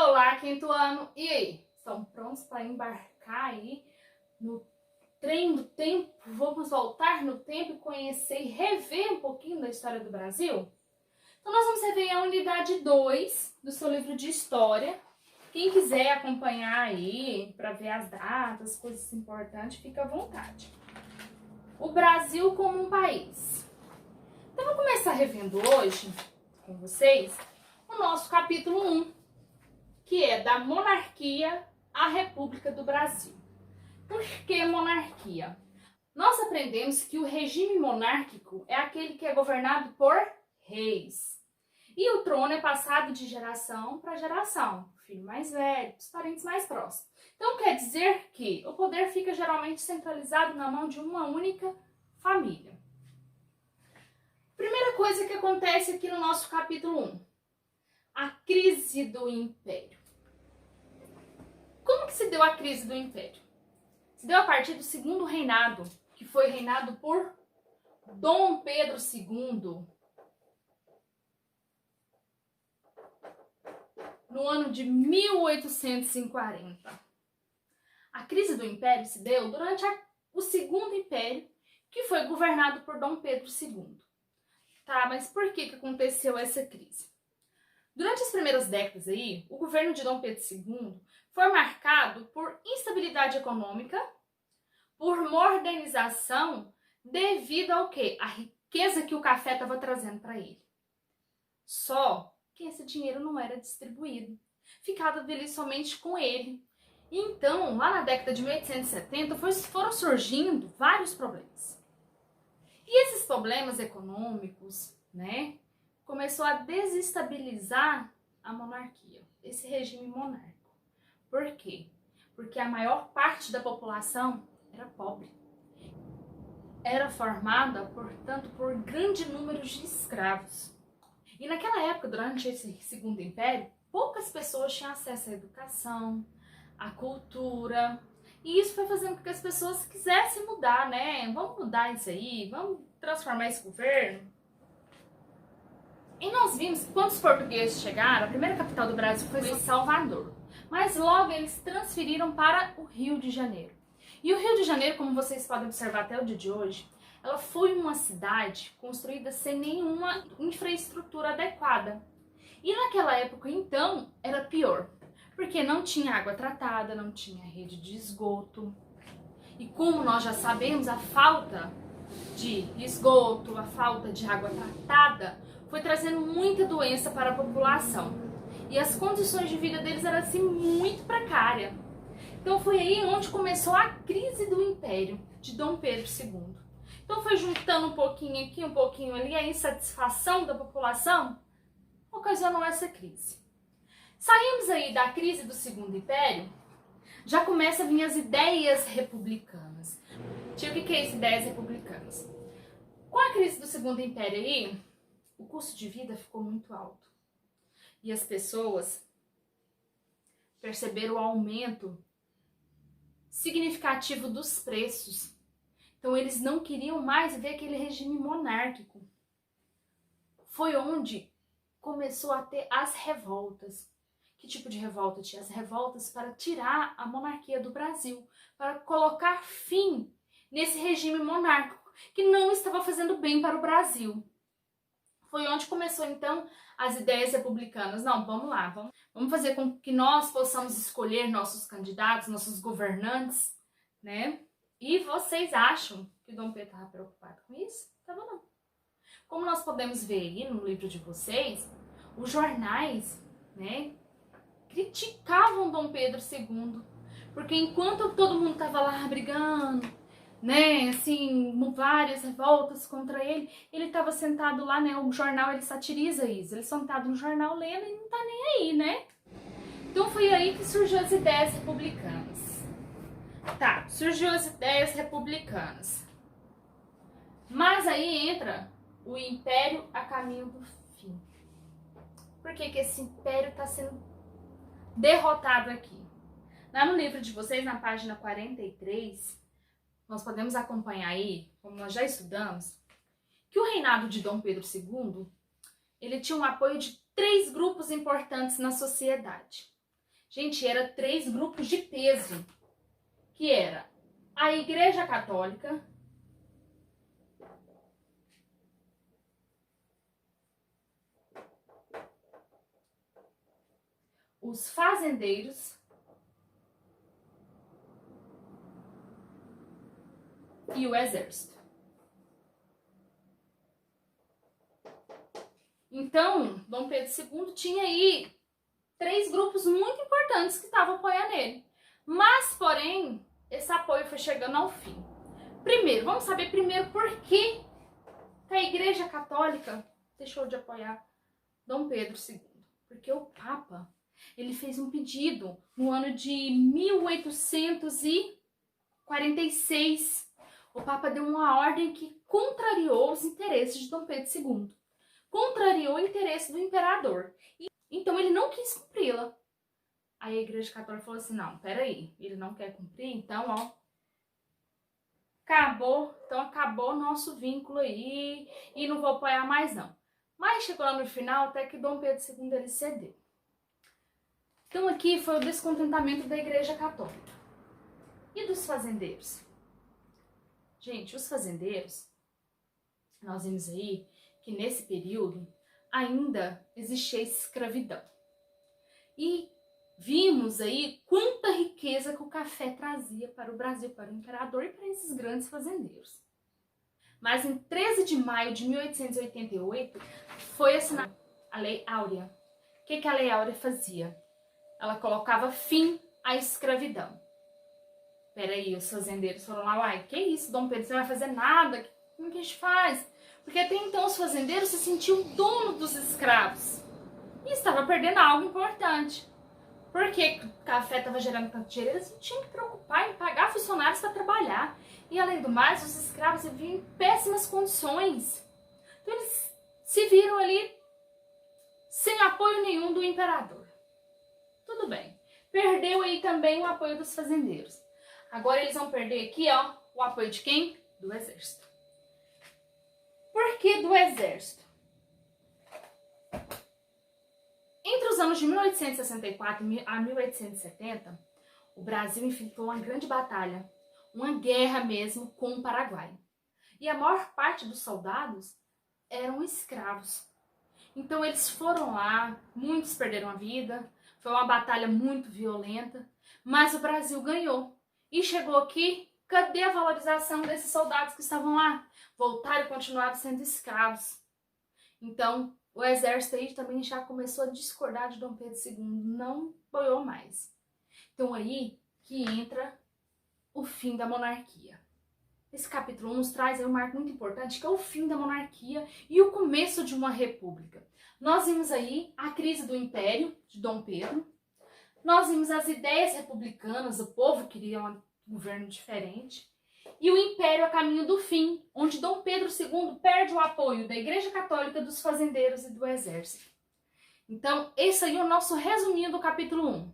Olá, quinto ano! E aí? Estão prontos para embarcar aí no trem do tempo? Vamos voltar no tempo e conhecer e rever um pouquinho da história do Brasil? Então nós vamos rever a unidade 2 do seu livro de história. Quem quiser acompanhar aí para ver as datas, coisas importantes, fica à vontade. O Brasil como um país. Então vou começar revendo hoje com vocês o nosso capítulo 1, que é da monarquia à República do Brasil. Por que monarquia? Nós aprendemos que o regime monárquico é aquele que é governado por reis. E o trono é passado de geração para geração, o filho mais velho, os parentes mais próximos. Então quer dizer que o poder fica geralmente centralizado na mão de uma única família. Primeira coisa que acontece aqui no nosso capítulo 1, a crise do Império. Como que se deu a crise do Império? Se deu a partir do segundo reinado, que foi reinado por Dom Pedro II, no ano de 1840. A crise do Império se deu durante o Segundo Império, que foi governado por Dom Pedro II. Tá, mas por que aconteceu essa crise? Durante as primeiras décadas aí, o governo de Dom Pedro II foi marcado por instabilidade econômica, por modernização, devido ao quê? A riqueza que o café estava trazendo para ele. Só que esse dinheiro não era distribuído, ficava ali somente com ele. Então, lá na década de 1870, foram surgindo vários problemas. E esses problemas econômicos, né, começou a desestabilizar a monarquia, esse regime monárquico. Por quê? Porque a maior parte da população era pobre. Era formada, portanto, por grande número de escravos. E naquela época, durante esse Segundo Império, poucas pessoas tinham acesso à educação, à cultura. E isso foi fazendo com que as pessoas quisessem mudar, né? Vamos mudar isso aí, vamos transformar esse governo. E nós vimos que quando os portugueses chegaram, a primeira capital do Brasil foi Salvador. Mas logo eles transferiram para o Rio de Janeiro. E o Rio de Janeiro, como vocês podem observar até o dia de hoje, ela foi uma cidade construída sem nenhuma infraestrutura adequada. E naquela época, então, era pior. Porque não tinha água tratada, não tinha rede de esgoto. E como nós já sabemos, a falta de esgoto, a falta de água tratada, foi trazendo muita doença para a população. E as condições de vida deles eram assim muito precárias. Então foi aí onde começou a crise do Império de Dom Pedro II. Então foi juntando um pouquinho aqui, um pouquinho ali, a insatisfação da população ocasionou essa crise. Saímos aí da crise do Segundo Império, já começa a vir as ideias republicanas. Tio, o que é isso, ideias republicanas? Com a crise do Segundo Império aí, o custo de vida ficou muito alto. E as pessoas perceberam o aumento significativo dos preços. Então eles não queriam mais ver aquele regime monárquico. Foi onde começou a ter as revoltas. Que tipo de revolta tinha? As revoltas para tirar a monarquia do Brasil, para colocar fim nesse regime monárquico que não estava fazendo bem para o Brasil. Foi onde começou então as ideias republicanas. Não, vamos lá, vamos fazer com que nós possamos escolher nossos candidatos, nossos governantes, né? E vocês acham que Dom Pedro estava preocupado com isso? Estava não. Como nós podemos ver aí no livro de vocês, os jornais, né, criticavam Dom Pedro II, porque enquanto todo mundo estava lá brigando, né, assim, várias revoltas contra ele, ele estava sentado lá, né, o jornal, ele satiriza isso, ele sentado no jornal lendo e não tá nem aí, né? Então foi aí que surgiu as ideias republicanas. Tá, surgiu as ideias republicanas. Mas aí entra o Império a caminho do fim. Por que esse Império está sendo derrotado aqui? Lá no livro de vocês, na página 43, nós podemos acompanhar aí, como nós já estudamos, que o reinado de Dom Pedro II, ele tinha um apoio de 3 grupos importantes na sociedade. Gente, era 3 grupos de peso, que era a Igreja Católica, os fazendeiros e o exército. Então, Dom Pedro II tinha aí 3 grupos muito importantes que estavam apoiando ele. Mas, porém, esse apoio foi chegando ao fim. Primeiro, vamos saber primeiro por que a Igreja Católica deixou de apoiar Dom Pedro II. Porque o Papa, ele fez um pedido no ano de 1846. O Papa deu uma ordem que contrariou os interesses de Dom Pedro II. Contrariou o interesse do imperador. Então ele não quis cumpri-la. Aí a Igreja Católica falou assim, não, peraí, ele não quer cumprir, então, ó, acabou nosso vínculo aí e não vou apoiar mais não. Mas chegou lá no final até que Dom Pedro II ele cedeu. Então aqui foi o descontentamento da Igreja Católica. E dos fazendeiros? Gente, os fazendeiros, nós vimos aí que nesse período ainda existia escravidão. E vimos aí quanta riqueza que o café trazia para o Brasil, para o imperador e para esses grandes fazendeiros. Mas em 13 de maio de 1888 foi assinada a Lei Áurea. O que a Lei Áurea fazia? Ela colocava fim à escravidão. Peraí, os fazendeiros foram lá, uai, que isso, Dom Pedro, você não vai fazer nada? Como que a gente faz? Porque até então os fazendeiros se sentiam dono dos escravos. E estava perdendo algo importante. Porque o café estava gerando tanto dinheiro, eles não tinham que preocupar em pagar funcionários para trabalhar. E além do mais, os escravos viviam em péssimas condições. Então eles se viram ali sem apoio nenhum do imperador. Tudo bem. Perdeu aí também o apoio dos fazendeiros. Agora eles vão perder aqui, ó, o apoio de quem? Do exército. Por que do exército? Entre os anos de 1864 a 1870, o Brasil enfrentou uma grande batalha, uma guerra mesmo com o Paraguai. E a maior parte dos soldados eram escravos. Então eles foram lá, muitos perderam a vida, foi uma batalha muito violenta, mas o Brasil ganhou. E chegou aqui, cadê a valorização desses soldados que estavam lá? Voltaram e continuaram sendo escravos. Então, o exército aí também já começou a discordar de Dom Pedro II, não apoiou mais. Então aí que entra o fim da monarquia. Esse capítulo 1 nos traz aí um marco muito importante, que é o fim da monarquia e o começo de uma república. Nós vimos aí a crise do império de Dom Pedro, nós vimos as ideias republicanas, o povo queria um governo diferente, e o império a caminho do fim, onde Dom Pedro II perde o apoio da Igreja Católica, dos fazendeiros e do exército. Então, esse aí é o nosso resuminho do capítulo 1.